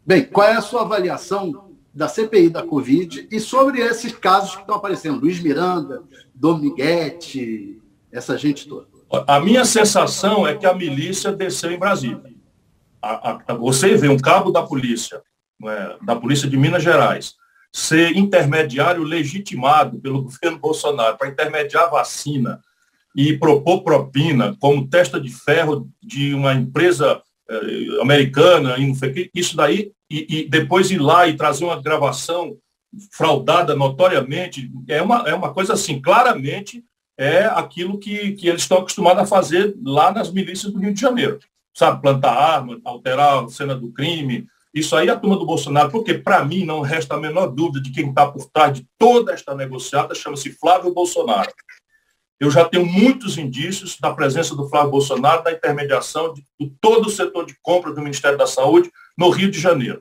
Bem, qual é a sua avaliação da CPI da Covid e sobre esses casos que estão aparecendo? Luiz Miranda, Dominguete, essa gente toda. A minha sensação é que a milícia desceu em Brasília. Você vê um cabo da polícia de Minas Gerais, ser intermediário legitimado pelo governo Bolsonaro para intermediar a vacina e propor propina como testa de ferro de uma empresa americana, e não sei o que, isso daí, e depois ir lá e trazer uma gravação fraudada notoriamente, é uma coisa assim, claramente é aquilo que eles estão acostumados a fazer lá nas milícias do Rio de Janeiro. Sabe, plantar arma, alterar a cena do crime. Isso aí é a turma do Bolsonaro, porque, para mim, não resta a menor dúvida de quem está por trás de toda esta negociata, chama-se Flávio Bolsonaro. Eu já tenho muitos indícios da presença do Flávio Bolsonaro na intermediação de todo o setor de compra do Ministério da Saúde no Rio de Janeiro.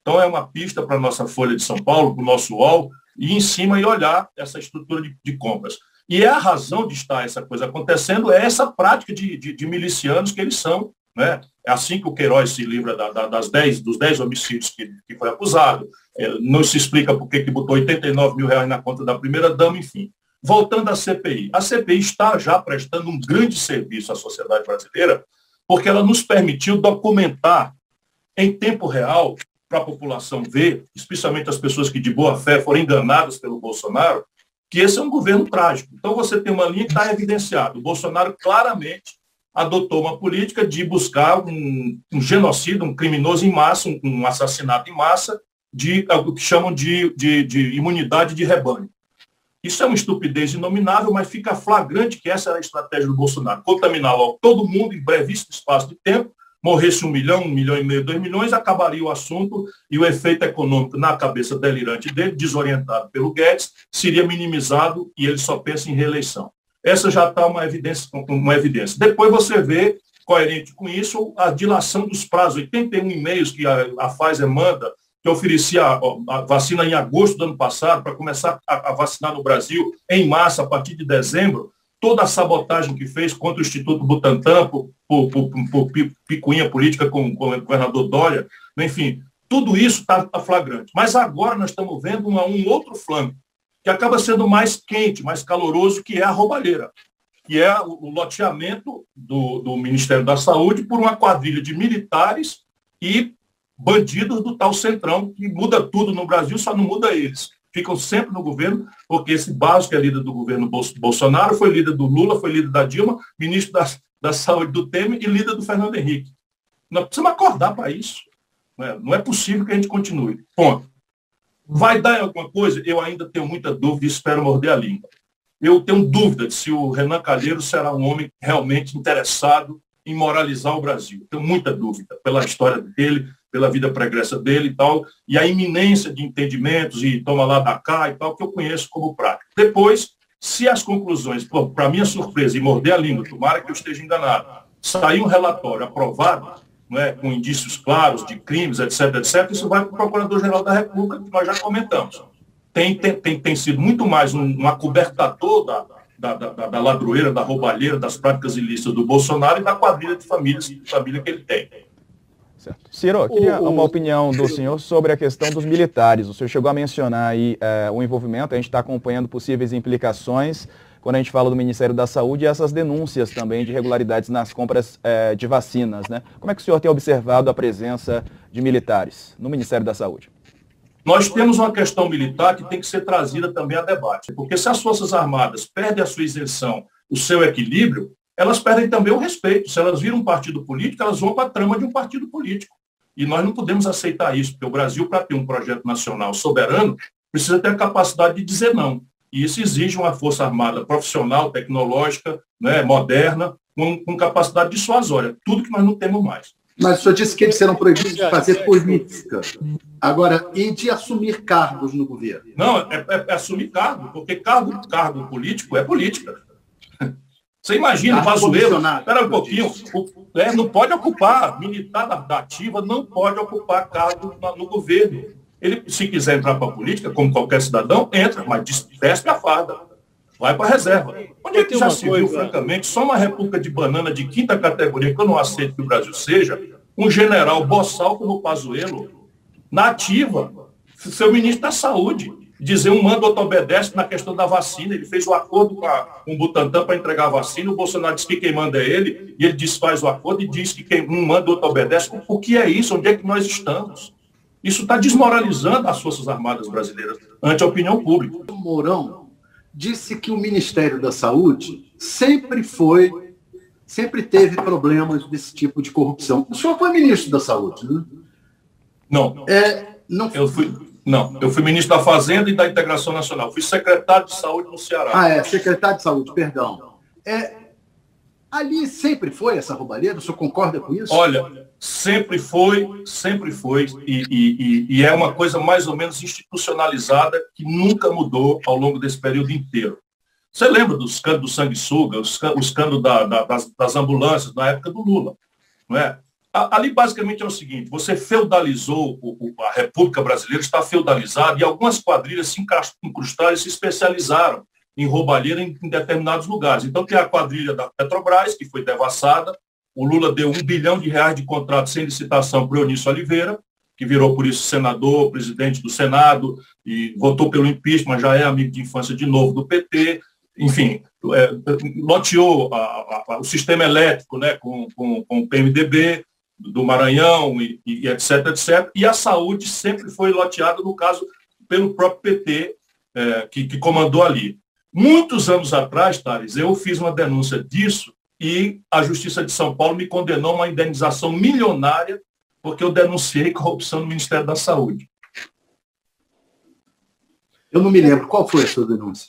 Então, é uma pista para a nossa Folha de São Paulo, para o nosso UOL, ir em cima e olhar essa estrutura de compras. E a razão de estar essa coisa acontecendo é essa prática de milicianos que eles são, né? É assim que o Queiroz se livra dos 10 homicídios que foi acusado. Não se explica por que botou R$89 mil na conta da primeira-dama, enfim. Voltando à CPI. A CPI está já prestando um grande serviço à sociedade brasileira, porque ela nos permitiu documentar em tempo real, para a população ver, especialmente as pessoas que de boa fé foram enganadas pelo Bolsonaro, que esse é um governo trágico. Então você tem uma linha que está evidenciada. O Bolsonaro claramente adotou uma política de buscar um genocídio, um criminoso em massa, um assassinato em massa, de o que chamam de imunidade de rebanho. Isso é uma estupidez inominável, mas fica flagrante que essa era a estratégia do Bolsonaro. Contaminar logo todo mundo em brevíssimo espaço de tempo, morresse 1 milhão, 1,5 milhão, 2 milhões, acabaria o assunto e o efeito econômico na cabeça delirante dele, desorientado pelo Guedes, seria minimizado e ele só pensa em reeleição. Essa já está uma evidência. Depois você vê, coerente com isso, a dilação dos prazos. 81 e-mails que a Pfizer manda, que oferecia a vacina em agosto do ano passado, para começar a vacinar no Brasil em massa a partir de dezembro, toda a sabotagem que fez contra o Instituto Butantan, por picuinha política com o governador Dória, enfim, tudo isso está flagrante. Mas agora nós estamos vendo um outro flanco, que acaba sendo mais quente, mais caloroso, que é a roubalheira, que é o loteamento do Ministério da Saúde por uma quadrilha de militares e bandidos do tal Centrão, que muda tudo no Brasil, só não muda eles. Ficam sempre no governo, porque esse Barros, que é líder do governo Bolsonaro, foi líder do Lula, foi líder da Dilma, ministro da Saúde do Temer e líder do Fernando Henrique. Nós precisamos acordar para isso. Não é possível que a gente continue. Ponto. Vai dar em alguma coisa? Eu ainda tenho muita dúvida e espero morder a língua. Eu tenho dúvida de se o Renan Calheiros será um homem realmente interessado em moralizar o Brasil. Tenho muita dúvida pela história dele, pela vida pregressa dele e tal, e a iminência de entendimentos e toma lá da cá e tal, que eu conheço como prática. Depois, se as conclusões, para minha surpresa, e morder a língua, tomara que eu esteja enganado, sair um relatório aprovado, com indícios claros de crimes, etc., isso vai para o Procurador-Geral da República, que nós já comentamos. Tem sido muito mais um acobertador da ladroeira, da roubalheira, das práticas ilícitas do Bolsonaro e da quadrilha de família que ele tem. Certo. Ciro, eu queria uma opinião do senhor sobre a questão dos militares. O senhor chegou a mencionar aí o envolvimento, a gente está acompanhando possíveis implicações quando a gente fala do Ministério da Saúde e essas denúncias também de irregularidades nas compras de vacinas, né? Como é que o senhor tem observado a presença de militares no Ministério da Saúde? Nós temos uma questão militar que tem que ser trazida também a debate, porque se as Forças Armadas perdem a sua isenção, o seu equilíbrio, elas perdem também o respeito. Se elas viram um partido político, elas vão para a trama de um partido político. E nós não podemos aceitar isso, porque o Brasil, para ter um projeto nacional soberano, precisa ter a capacidade de dizer não. E isso exige uma Força Armada profissional, tecnológica, moderna, com capacidade dissuasória. Tudo que nós não temos mais. Mas o senhor disse que eles serão proibidos de fazer política. Agora, e de assumir cargos no governo? Não, é assumir cargo, porque cargo político é política. Você imagina, o Pazuello, espera um pouquinho, não pode ocupar, militar da ativa não pode ocupar cargo no governo. Ele, se quiser entrar para a política, como qualquer cidadão, entra, mas despe a farda, vai para a reserva. Onde é que já se viu, francamente, só uma república de banana de quinta categoria, que eu não aceito que o Brasil seja, um general boçal como o Pazuello, na ativa, seu ministro da Saúde, dizer um manda, outro obedece na questão da vacina. Ele fez o acordo com o Butantan para entregar a vacina, o Bolsonaro disse que quem manda é ele, e ele desfaz o acordo e diz que quem um manda, outro obedece. O que é isso? Onde é que nós estamos? Isso está desmoralizando as Forças Armadas brasileiras ante a opinião pública. O Mourão disse que o Ministério da Saúde sempre teve problemas desse tipo de corrupção. O senhor foi ministro da Saúde, né? Não. Eu fui ministro da Fazenda e da Integração Nacional. Fui secretário de Saúde no Ceará. Secretário de Saúde, perdão. Ali sempre foi essa roubalheira? O senhor concorda com isso? Olha, sempre foi, e é uma coisa mais ou menos institucionalizada que nunca mudou ao longo desse período inteiro. Você lembra do escândalo do sanguessuga, o escândalo das ambulâncias na época do Lula, não é? Ali basicamente é o seguinte: você feudalizou, a República Brasileira está feudalizada e algumas quadrilhas se incrustaram e se especializaram em roubalheira em determinados lugares. Então tem a quadrilha da Petrobras, que foi devassada. O Lula deu R$1 bilhão de contrato sem licitação para o Eunício Oliveira, que virou por isso senador, presidente do Senado, e votou pelo impeachment, já é amigo de infância de novo do PT. Enfim, loteou o sistema elétrico, né, com o PMDB do Maranhão e etc, etc. E a saúde sempre foi loteada, no caso, pelo próprio PT, que comandou ali. Muitos anos atrás, Thales, eu fiz uma denúncia disso e a Justiça de São Paulo me condenou a uma indenização milionária porque eu denunciei corrupção no Ministério da Saúde. Eu não me lembro. Qual foi a sua denúncia?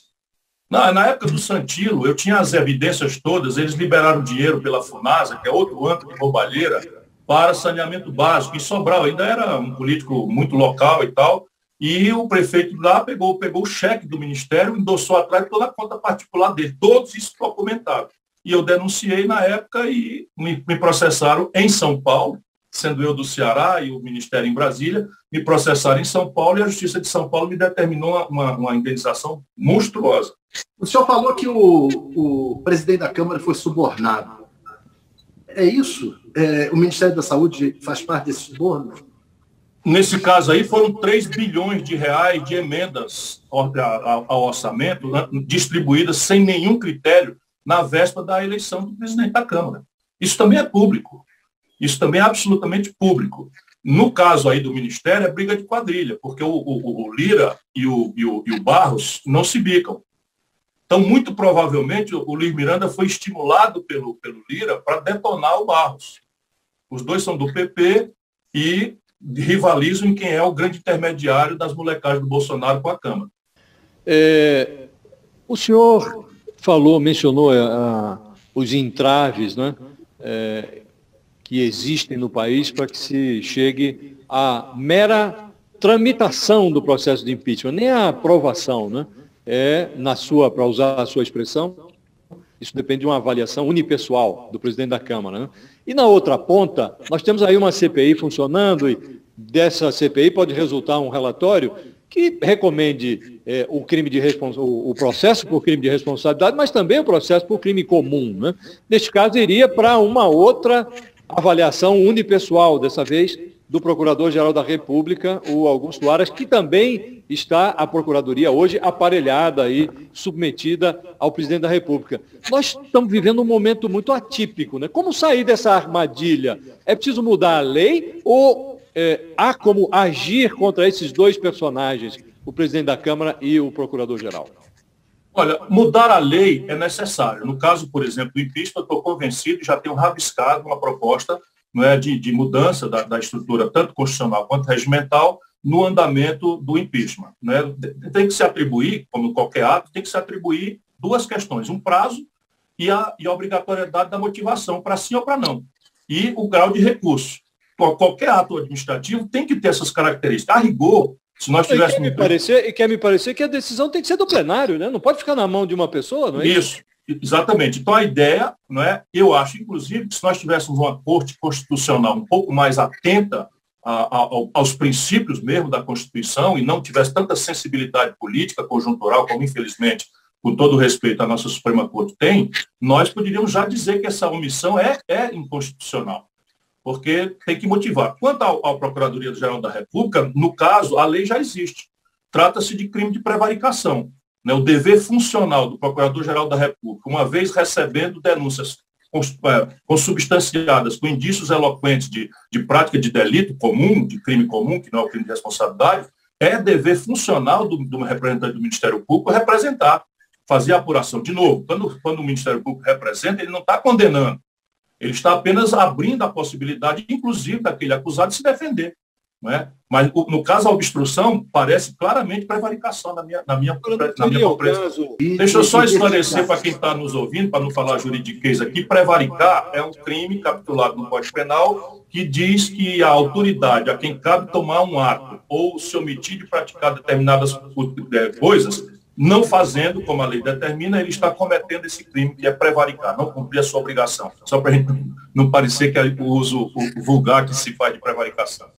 Na época do Santilo, eu tinha as evidências todas, eles liberaram dinheiro pela FUNASA, que é outro âmbito de roubalheira, para saneamento básico. E Sobral ainda era um político muito local e tal, e o prefeito lá pegou o cheque do Ministério, endossou atrás de toda a conta particular dele. Todos isso documentado. E eu denunciei na época e me processaram em São Paulo, sendo eu do Ceará e o Ministério em Brasília, me processaram em São Paulo e a Justiça de São Paulo me determinou uma indenização monstruosa. O senhor falou que o presidente da Câmara foi subornado. É isso? O Ministério da Saúde faz parte desse suborno? Nesse caso aí, foram R$3 bilhões de emendas ao orçamento, né, distribuídas sem nenhum critério na véspera da eleição do presidente da Câmara. Isso também é público. Isso também é absolutamente público. No caso aí do Ministério, é briga de quadrilha, porque o Lira e o Barros não se bicam. Então, muito provavelmente, o Luiz Miranda foi estimulado pelo Lira para detonar o Barros. Os dois são do PP e rivalizam em quem é o grande intermediário das molecagens do Bolsonaro com a Câmara. O senhor mencionou os entraves, né, que existem no país para que se chegue à mera tramitação do processo de impeachment, nem a aprovação, né? Para usar a sua expressão, isso depende de uma avaliação unipessoal do presidente da Câmara, né? E na outra ponta, nós temos aí uma CPI funcionando e dessa CPI pode resultar um relatório que recomende o processo por crime de responsabilidade, mas também o processo por crime comum, né? Neste caso, iria para uma outra avaliação unipessoal, dessa vez, do Procurador-Geral da República, o Augusto Aras, que também está a Procuradoria hoje aparelhada e submetida ao Presidente da República. Nós estamos vivendo um momento muito atípico, né? Como sair dessa armadilha? É preciso mudar a lei ou há como agir contra esses dois personagens, o Presidente da Câmara e o Procurador-Geral? Olha, mudar a lei é necessário. No caso, por exemplo, do impeachment, eu estou convencido, já tenho rabiscado uma proposta, não é, de mudança da estrutura, tanto constitucional quanto regimental, no andamento do impeachment, né? Tem que se atribuir, como qualquer ato, tem que se atribuir duas questões: um prazo e a obrigatoriedade da motivação, para sim ou para não, e o grau de recurso. Qualquer ato administrativo tem que ter essas características. A rigor, se nós tivéssemos... Quer me parecer que a decisão tem que ser do plenário, né? Não pode ficar na mão de uma pessoa, não é isso? Exatamente. Então, a ideia, não é, eu acho, inclusive, que se nós tivéssemos uma corte constitucional um pouco mais atenta aos princípios mesmo da Constituição e não tivesse tanta sensibilidade política, conjuntural, como, infelizmente, com todo o respeito, a nossa Suprema Corte tem, nós poderíamos já dizer que essa omissão é inconstitucional. porque tem que motivar. Quanto à Procuradoria-Geral da República, no caso, a lei já existe. Trata-se de crime de prevaricação. Né? O dever funcional do Procurador-Geral da República, uma vez recebendo denúncias consubstanciadas com indícios eloquentes de prática de delito comum, de crime comum, que não é o crime de responsabilidade, é dever funcional do representante do Ministério Público representar, fazer a apuração. De novo, quando o Ministério Público representa, ele não está condenando, ele está apenas abrindo a possibilidade, inclusive, daquele acusado de se defender. Não é? Mas, no caso, a obstrução parece claramente prevaricação na minha compreensão. Deixa eu só esclarecer para quem está nos ouvindo, para não falar juridiquês aqui, prevaricar é um crime capitulado no Código Penal que diz que a autoridade a quem cabe tomar um ato ou se omitir de praticar determinadas coisas, não fazendo como a lei determina, ele está cometendo esse crime que é prevaricar, não cumprir a sua obrigação. Só para a gente não parecer que é o uso vulgar que se faz de prevaricação.